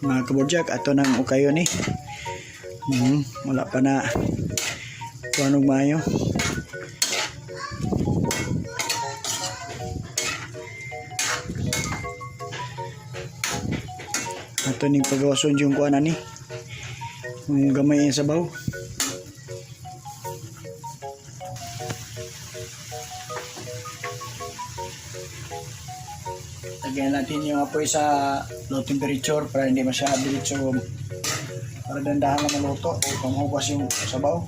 Mga kabudyak, ato nang ukayo ni. Wala pa na tuanog mayo. Ato ning pagawason yung kuana ni. Gamay yung sabaw. Lagyan natin yung apoy sa low temperature para hindi masyado diretso, para dandahan na maluto kung hugas yung sabaw.